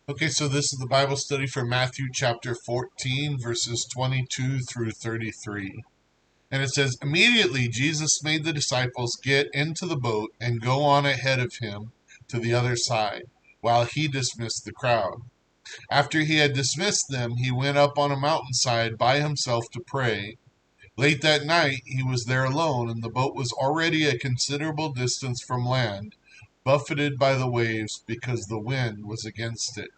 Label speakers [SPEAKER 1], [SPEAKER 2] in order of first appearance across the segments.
[SPEAKER 1] Okay, so this is the Bible study for Matthew chapter 14, verses 22 through 33. And it says, Immediately Jesus made the disciples get into the boat and go on ahead of him to the other side, while he dismissed the crowd. After he had dismissed them, he went up on a mountainside by himself to pray. Late that night, he was there alone, and the boat was already a considerable distance from land, buffeted by the waves because the wind was against it.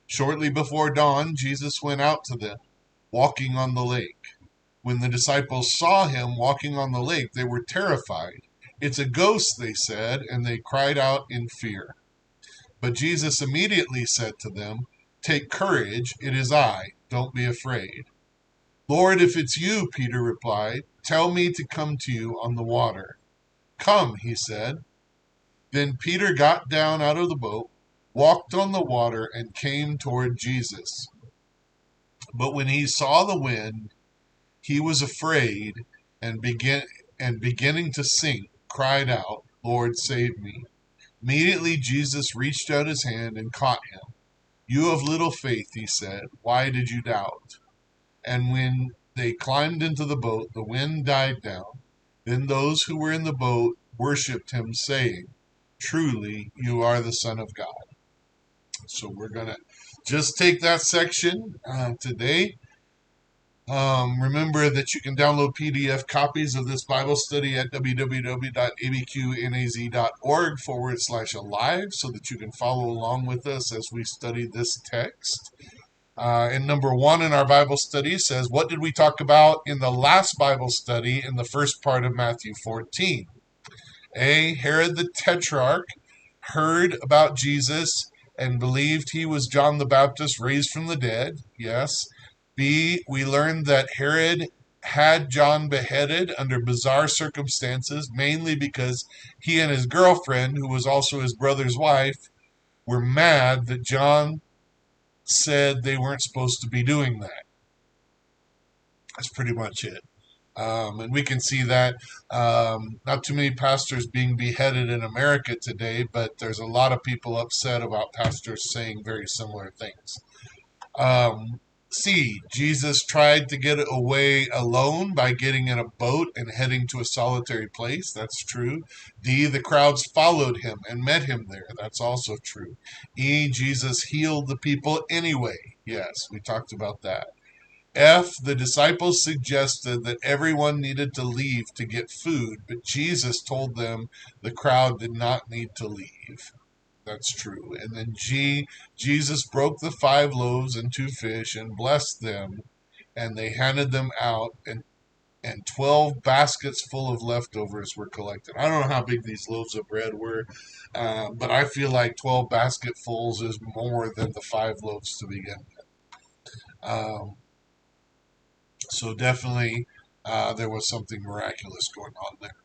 [SPEAKER 1] Shortly before dawn, Jesus went out to them, walking on the lake. When the disciples saw him walking on the lake, they were terrified. It's a ghost, they said, and they cried out in fear. But Jesus immediately said to them, Take courage, it is I. Don't be afraid. Lord, if it's you, Peter replied, tell me to come to you on the water. Come, he said. Then Peter got down out of the boat, walked on the water, and came toward Jesus. But when he saw the wind, he was afraid and beginning to sink, cried out, Lord, save me. Immediately Jesus reached out his hand and caught him. You of little faith, he said, why did you doubt? And when they climbed into the boat, the wind died down. Then those who were in the boat worshipped him, saying, Truly, you are the Son of God. So we're going to just take that section today. Remember that you can download PDF copies of this Bible study at www.abqnaz.org/alive so that you can follow along with us as we study this text. And number one in our Bible study says, What did we talk about in the last Bible study in the first part of Matthew 14? A. Herod the Tetrarch heard about Jesus and believed he was John the Baptist raised from the dead. Yes. B. We learned that Herod had John beheaded under bizarre circumstances, mainly because he and his girlfriend, who was also his brother's wife, were mad that John said they weren't supposed to be doing that. That's pretty much it. And we can see that not too many pastors being beheaded in America today, but there's a lot of people upset about pastors saying very similar things. Um, C. Jesus tried to get away alone by getting in a boat and heading to a solitary place. That's true. D. The crowds followed him and met him there. That's also true. E. Jesus healed the people anyway. Yes, we talked about that. F. The disciples suggested that everyone needed to leave to get food, but Jesus told them the crowd did not need to leave. That's true. And then G. Jesus broke the 5 loaves and 2 fish and blessed them, and they handed them out, and 12 baskets full of leftovers were collected. I don't know how big these loaves of bread were, but I feel like 12 basketfuls is more than the 5 loaves to begin with. So definitely there was something miraculous going on there.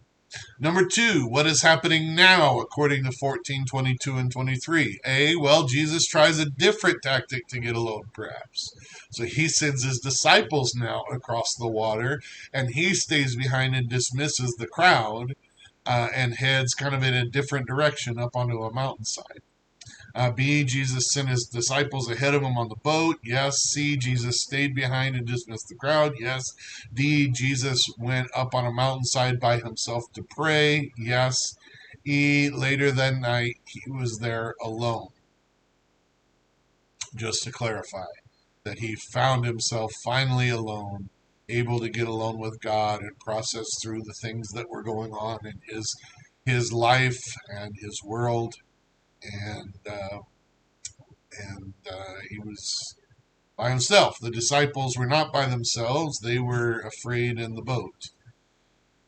[SPEAKER 1] Number two, what is happening now according to 14, 22, and 23? A, well, Jesus tries a different tactic to get alone, perhaps. So he sends his disciples now across the water, and he stays behind and dismisses the crowd and heads kind of in a different direction up onto a mountainside. B, Jesus sent his disciples ahead of him on the boat. Yes. C, Jesus stayed behind and dismissed the crowd. Yes. D, Jesus went up on a mountainside by himself to pray. Yes. E, later that night, he was there alone. Just to clarify, that he found himself finally alone, able to get alone with God and process through the things that were going on in his life and his world. And he was by himself. The disciples were not by themselves, they were afraid in the boat.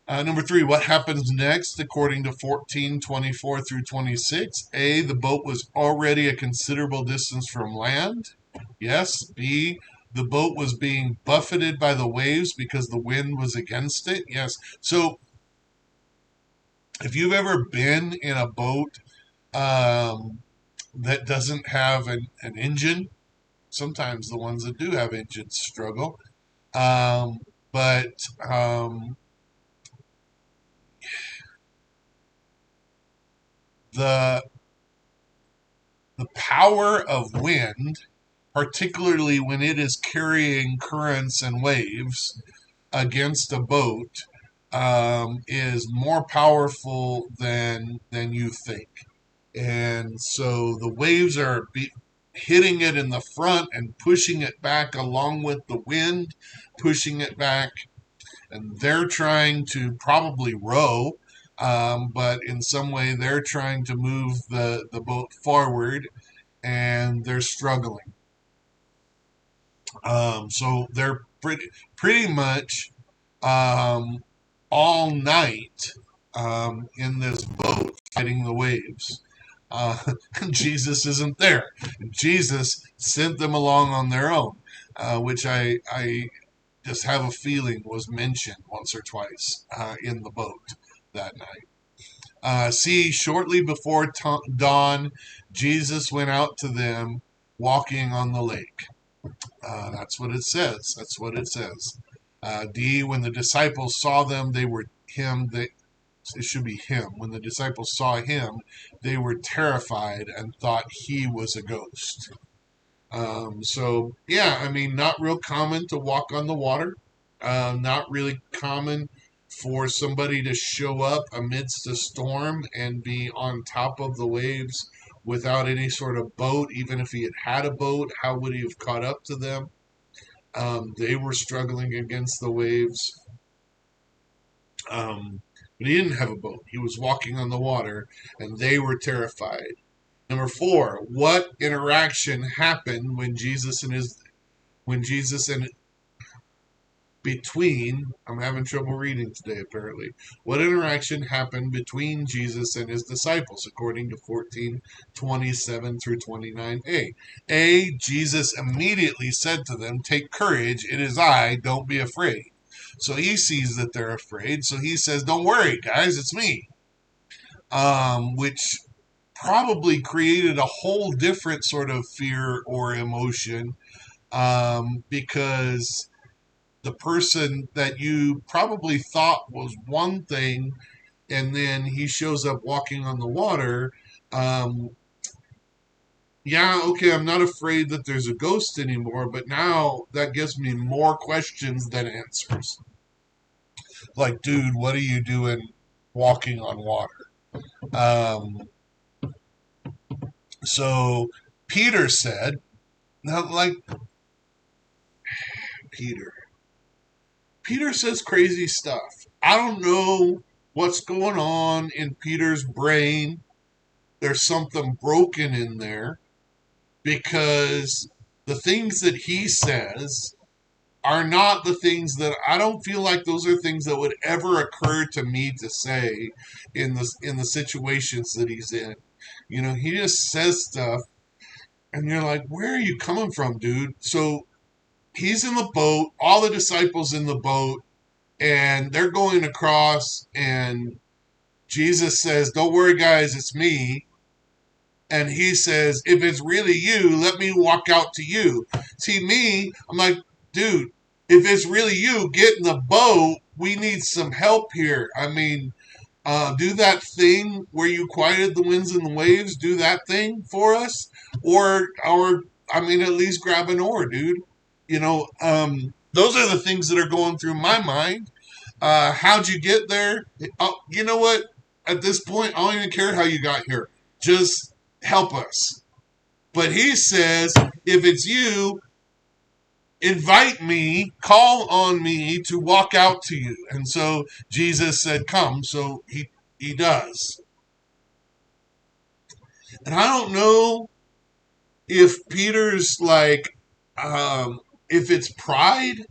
[SPEAKER 1] Number three, what happens next according to 14:24 through 26? A, the boat was already a considerable distance from land. Yes. B, the boat was being buffeted by the waves because the wind was against it. Yes. So if you've ever been in a boat that doesn't have an engine, sometimes the ones that do have engines struggle. But the The power of wind, particularly when it is carrying currents and waves against a boat, is more powerful than you think. And so the waves are hitting it in the front and pushing it back along with the wind, pushing it back. And they're trying to probably row, but in some way they're trying to move the boat forward, and they're struggling. So they're pretty much um, all night in this boat fighting the waves. Uh, Jesus isn't there. Jesus sent them along on their own, which I just have a feeling was mentioned once or twice in the boat that night. See, shortly before dawn, Jesus went out to them walking on the lake. That's what it says. That's what it says. D. When the disciples saw them, they were him. It should be him. When the disciples saw him, they were terrified and thought he was a ghost. So yeah, I mean, not real common to walk on the water. Not really common for somebody to show up amidst a storm and be on top of the waves without any sort of boat. Even if he had a boat, how would he have caught up to them? They were struggling against the waves. But he didn't have a boat. He was walking on the water, and they were terrified. Number four, what interaction happened when Jesus and between I'm having trouble reading today apparently. What interaction happened between Jesus and his disciples according to 14:27 through 29a? A. Jesus immediately said to them, "Take courage, it is I, don't be afraid." So he sees that they're afraid, so he says, "Don't worry, guys, it's me." Which probably created a whole different sort of fear or emotion, because the person that you probably thought was one thing and then he shows up walking on the water. um, yeah, okay, I'm not afraid that there's a ghost anymore, but now that gives me more questions than answers. Like, dude, what are you doing walking on water? um, so Peter said, now, like, peter Peter says crazy stuff. I don't know what's going on in Peter's brain. There's something broken in there because the things that he says are not the things that I don't feel like those are things that would ever occur to me to say in the situations that he's in. You know, he just says stuff and you're like, "Where are you coming from, dude?" So he's in the boat, all the disciples in the boat, and they're going across, and Jesus says, "Don't worry, guys, it's me." And he says, "If it's really you, let me walk out to you." See, me, I'm like, "Dude, if it's really you, get in the boat. We need some help here. I mean, do that thing where you quieted the winds and the waves. Do that thing for us, or I mean, at least grab an oar, dude." You know, those are the things that are going through my mind. How'd you get there? Oh, you know what? At this point, I don't even care how you got here. Just help us. But he says, if it's you, invite me, call on me to walk out to you. And so Jesus said, "Come." So he does. And I don't know if Peter's like, if it's pride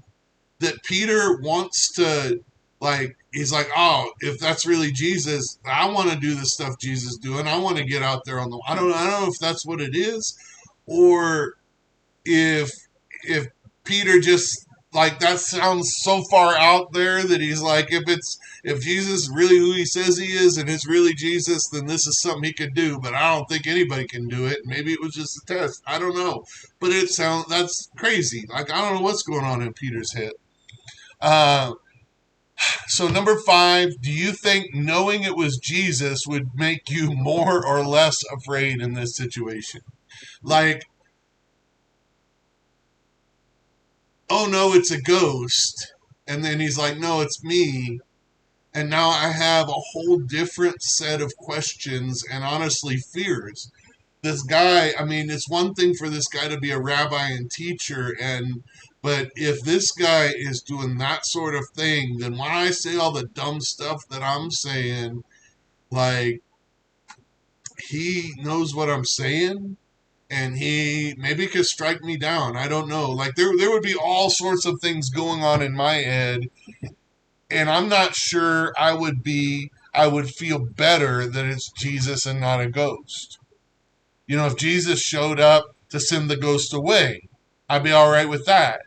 [SPEAKER 1] that Peter wants to, like, he's like, "Oh, if that's really Jesus, I want to do the stuff Jesus doing. I want to get out there on the." I don't know if that's what it is, or if if Peter just, like, that sounds so far out there that he's like, if Jesus is really who he says he is and it's really Jesus, then this is something he could do. But I don't think anybody can do it. Maybe it was just a test. I don't know. But that's crazy. Like, I don't know what's going on in Peter's head. Uh, so number five, do you think knowing it was Jesus would make you more or less afraid in this situation? Like, oh no, it's a ghost. And then he's like, no, it's me. And now I have a whole different set of questions and honestly fears. This guy, I mean, it's one thing for this guy to be a rabbi and teacher, but if this guy is doing that sort of thing, then when I say all the dumb stuff that I'm saying, like, he knows what I'm saying, and he maybe could strike me down. I don't know. Like, there would be all sorts of things going on in my head, and I'm not sure I would feel better that it's Jesus and not a ghost. You know, if Jesus showed up to send the ghost away, I'd be all right with that.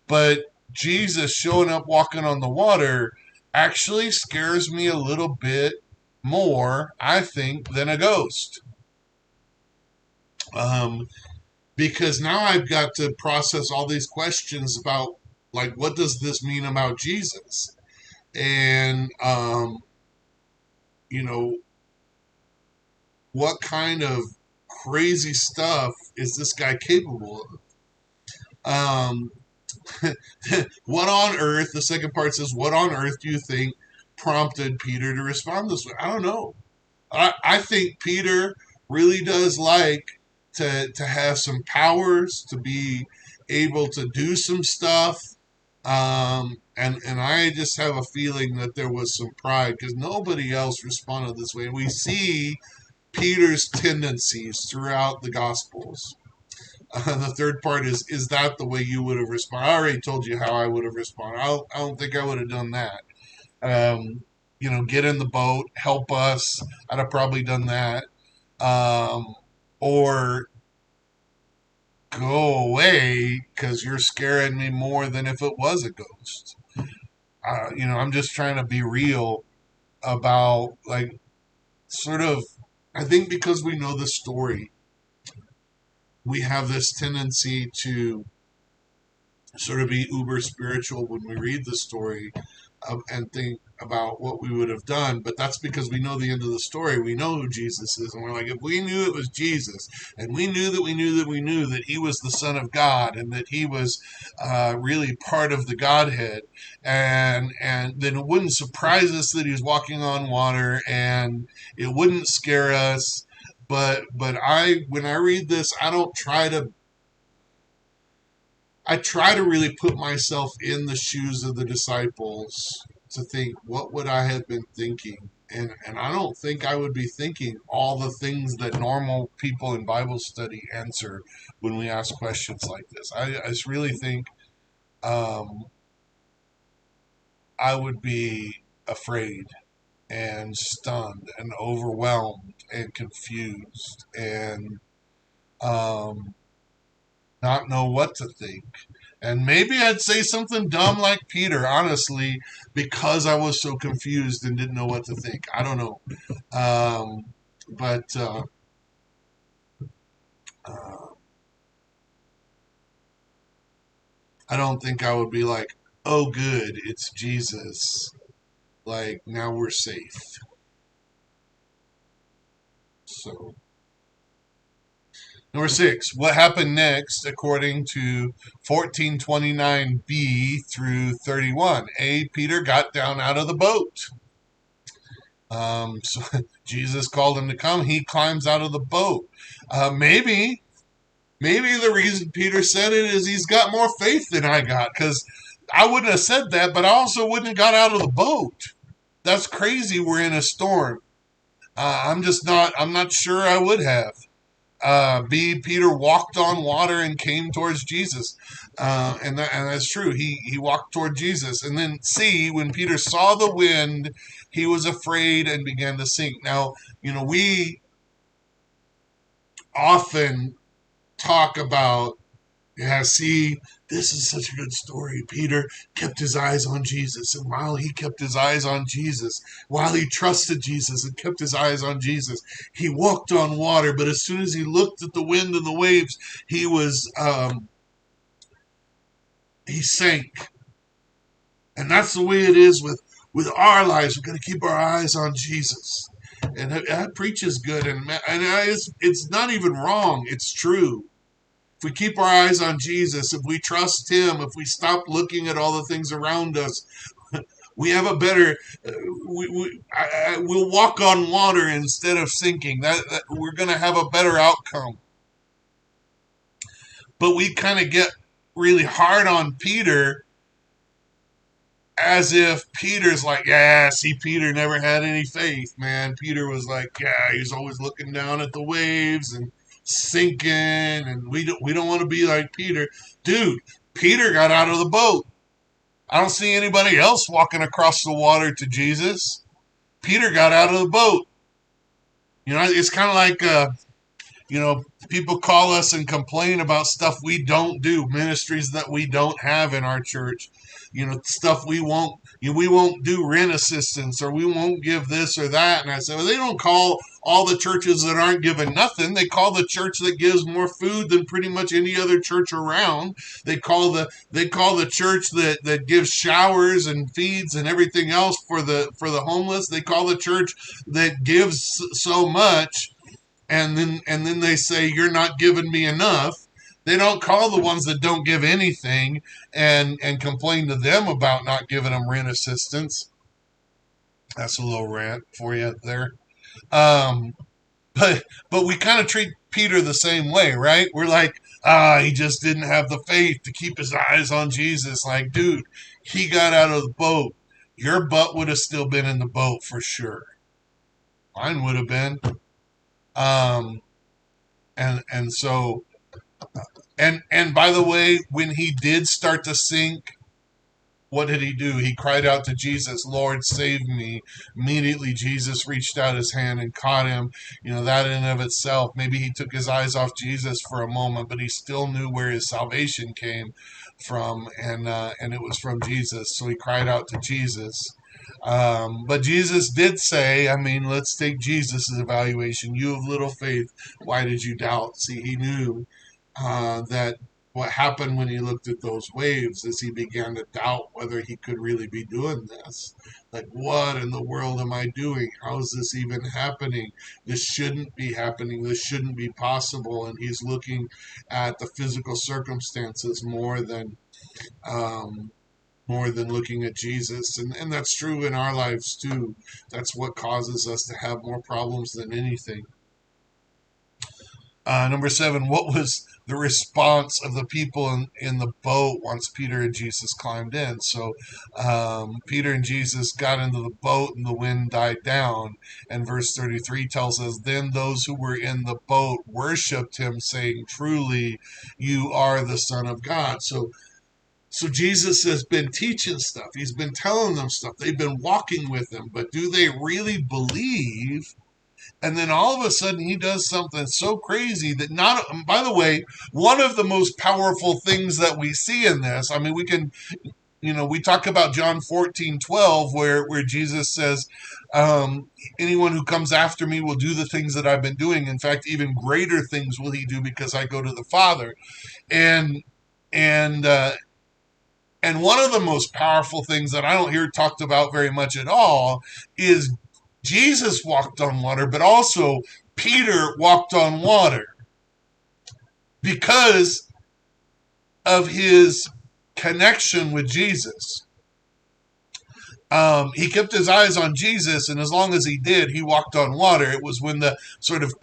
[SPEAKER 1] But Jesus showing up walking on the water actually scares me a little bit more, I think, than a ghost. Um, because now I've got to process all these questions about, like, what does this mean about Jesus? And, you know, what kind of crazy stuff is this guy capable of? What on earth, the second part says, what on earth do you think prompted Peter to respond this way? I don't know. I think Peter really does like to have some powers, to be able to do some stuff. And I just have a feeling that there was some pride because nobody else responded this way. And we see Peter's tendencies throughout the Gospels. The third part is that the way you would have responded? I already told you how I would have responded. I don't think I would have done that. You know, get in the boat, help us. I'd have probably done that. Um, or go away because you're scaring me more than if it was a ghost. You know, I'm just trying to be real about, like, sort of, I think because we know the story, we have this tendency to sort of be uber spiritual when we read the story and think about what we would have done. But that's because we know the end of the story. We know who Jesus is. And we're like, if we knew it was Jesus, and we knew that we knew that we knew that he was the Son of God and that he was really part of the Godhead, and then it wouldn't surprise us that he was walking on water, and it wouldn't scare us. But I when I read this, I try to really put myself in the shoes of the disciples to think, what would I have been thinking? And I don't think I would be thinking all the things that normal people in Bible study answer when we ask questions like this. I just really think um, I would be afraid and stunned and overwhelmed and confused and um, not know what to think. And maybe I'd say something dumb like Peter, honestly, because I was so confused and didn't know what to think. I don't know. But uh, I don't think I would be like, oh, good, it's Jesus. Like, now we're safe. So, number six, what happened next according to 1429b through 31? A, Peter got down out of the boat. So Jesus called him to come. He climbs out of the boat. Maybe the reason Peter said it is he's got more faith than I got, because I wouldn't have said that, but I also wouldn't have got out of the boat. That's crazy. We're in a storm. I'm not sure I would have. B, Peter walked on water and came towards Jesus. And that's true. He walked toward Jesus. And then C, when Peter saw the wind, he was afraid and began to sink. Now, you know, we often talk about, yeah, see, this is such a good story. Peter kept his eyes on Jesus. And while he kept his eyes on Jesus, while he trusted Jesus and kept his eyes on Jesus, he walked on water. But as soon as he looked at the wind and the waves, he sank. And that's the way it is with our lives. We've got to keep our eyes on Jesus. And that preaches good, it's not even wrong. It's true. If we keep our eyes on Jesus, if we trust Him, if we stop looking at all the things around us, we have a better. We'll walk on water instead of sinking. That we're going to have a better outcome. But we kind of get really hard on Peter, as if Peter's like, yeah, see, Peter never had any faith, man. Peter was like, yeah, he's always looking down at the waves and sinking, and we don't want to be like Peter. Dude, Peter got out of the boat. I don't see anybody else walking across the water to Jesus. Peter got out of the boat. It's kind of like people call us and complain about stuff we don't do, ministries that we don't have in our church. Stuff we won't do rent assistance, or we won't give this or that. And I say, well, they don't call all the churches that aren't giving nothing. They call the church that gives more food than pretty much any other church around. They call the church that gives showers and feeds and everything else for the homeless. They call the church that gives so much, and then they say, you're not giving me enough. They don't call the ones that don't give anything and complain to them about not giving them rent assistance. That's a little rant for you there. Um, but we kind of treat Peter the same way, right? We're like, he just didn't have the faith to keep his eyes on Jesus. Like, dude, he got out of the boat. Your butt would have still been in the boat for sure. Mine would have been. Um, and so and by the way, when he did start to sink, what did he do? He cried out to Jesus, Lord, save me. Immediately, Jesus reached out his hand and caught him. That in and of itself, maybe he took his eyes off Jesus for a moment, but he still knew where his salvation came from, and it was from Jesus. So he cried out to Jesus. But Jesus did say, let's take Jesus' evaluation. You of little faith, why did you doubt? See, he knew that what happened when he looked at those waves is he began to doubt whether he could really be doing this. Like, what in the world am I doing? How is this even happening? This shouldn't be happening. This shouldn't be possible. And he's looking at the physical circumstances um, more than looking at Jesus. And that's true in our lives too. That's what causes us to have more problems than anything. Number 7, what was the response of the people in the boat once Peter and Jesus climbed in? So Peter and Jesus got into the boat and the wind died down. And verse 33 tells us, then those who were in the boat worshiped him, saying, truly, you are the Son of God. So Jesus has been teaching stuff. He's been telling them stuff. They've been walking with him. But do they really believe? And then all of a sudden he does something so crazy that by the way, one of the most powerful things that we see in this, we talk about John 14:12, where Jesus says, anyone who comes after me will do the things that I've been doing. In fact, even greater things will he do because I go to the Father. And, and, uh, and one of the most powerful things that I don't hear talked about very much at all is Jesus walked on water, but also Peter walked on water because of his connection with Jesus. He kept his eyes on Jesus, and as long as he did, he walked on water. It was when the sort of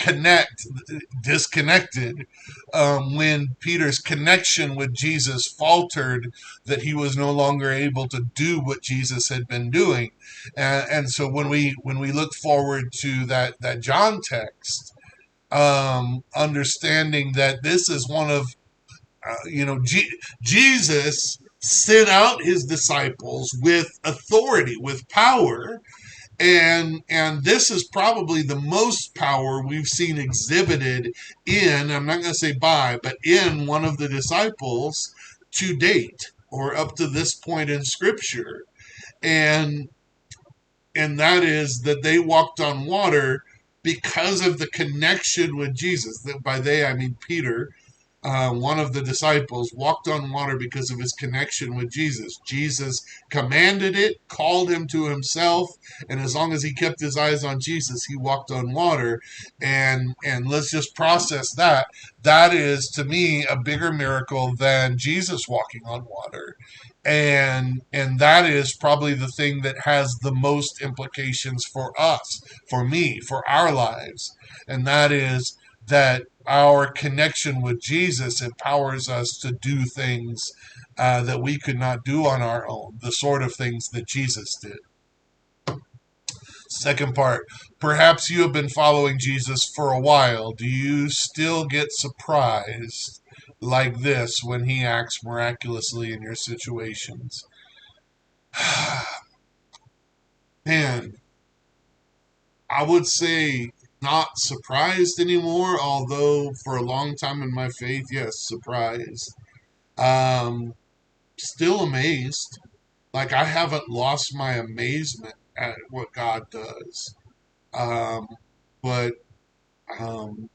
[SPEAKER 1] disconnected, when Peter's connection with Jesus faltered, that he was no longer able to do what Jesus had been doing. And so when we look forward to that John text, understanding that this is one of Jesus sent out his disciples with authority, with power, and this is probably the most power we've seen exhibited in, I'm not going to say by, but in one of the disciples to date, or up to this point in Scripture, and that is that they walked on water because of the connection with Jesus. That by they I mean Peter. one of the disciples, walked on water because of his connection with Jesus. Jesus commanded it, called him to himself, and as long as he kept his eyes on Jesus, he walked on water. And let's just process that. That is, to me, a bigger miracle than Jesus walking on water. And that is probably the thing that has the most implications for us, for me, for our lives. And that is that our connection with Jesus empowers us to do things that we could not do on our own, the sort of things that Jesus did. Second part, perhaps you have been following Jesus for a while. Do you still get surprised like this when he acts miraculously in your situations? Man, I would say not surprised anymore, although for a long time in my faith, yes, surprised. Um, Still amazed. Like I haven't lost my amazement at what God does. Um, but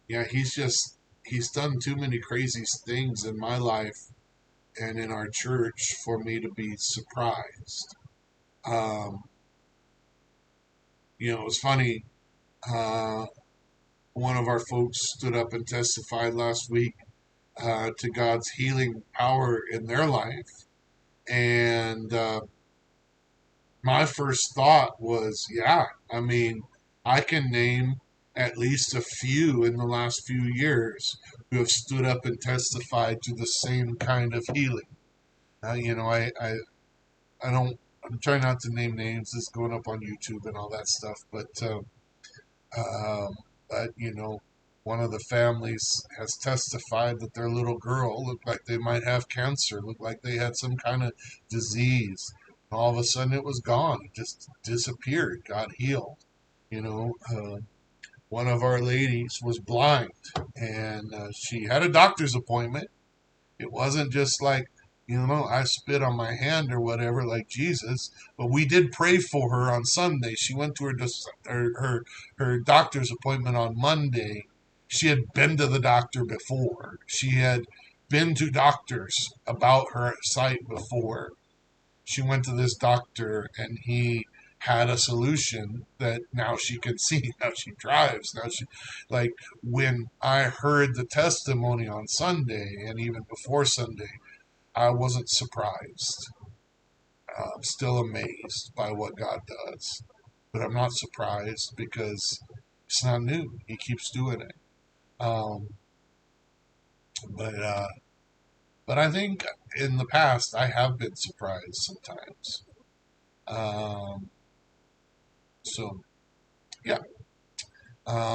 [SPEAKER 1] yeah, he's done too many crazy things in my life and in our church for me to be surprised. Um, it was funny. Uh, One of our folks stood up and testified last week to God's healing power in their life, and my first thought was, yeah, I mean, I can name at least a few in the last few years who have stood up and testified to the same kind of healing. I don't, I'm trying not to name names. It's going up on YouTube and all that stuff, um, but one of the families has testified that their little girl looked like they might have cancer, looked like they had some kind of disease. All of a sudden, it was gone. It just disappeared. Got healed. One of our ladies was blind, and she had a doctor's appointment. It wasn't just like, I spit on my hand or whatever, like Jesus. But we did pray for her on Sunday. She went to her doctor's appointment on Monday. She had been to the doctor before. She had been to doctors about her sight before. She went to this doctor, and he had a solution that now she can see. Now she drives. Now she, like, when I heard the testimony on Sunday and even before Sunday, I wasn't surprised. I'm still amazed by what God does, but I'm not surprised because it's not new. He keeps doing it. Um, but but I think in the past I have been surprised sometimes. Um, so yeah,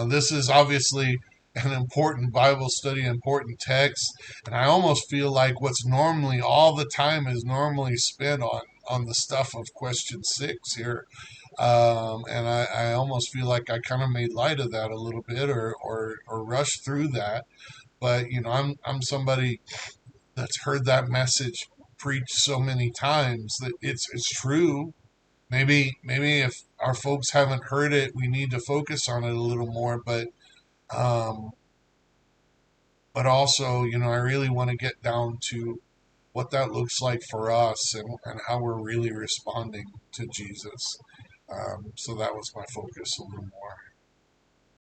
[SPEAKER 1] this is obviously an important Bible study, important text, and I almost feel like what's normally all the time is normally spent on the stuff of question 6 here. And I almost feel like I kind of made light of that a little bit, or rushed through that. But I'm somebody that's heard that message preached so many times that it's true. Maybe if our folks haven't heard it, we need to focus on it a little more. Um, but also, I really want to get down to what that looks like for us, and how we're really responding to Jesus. So that was my focus a little more.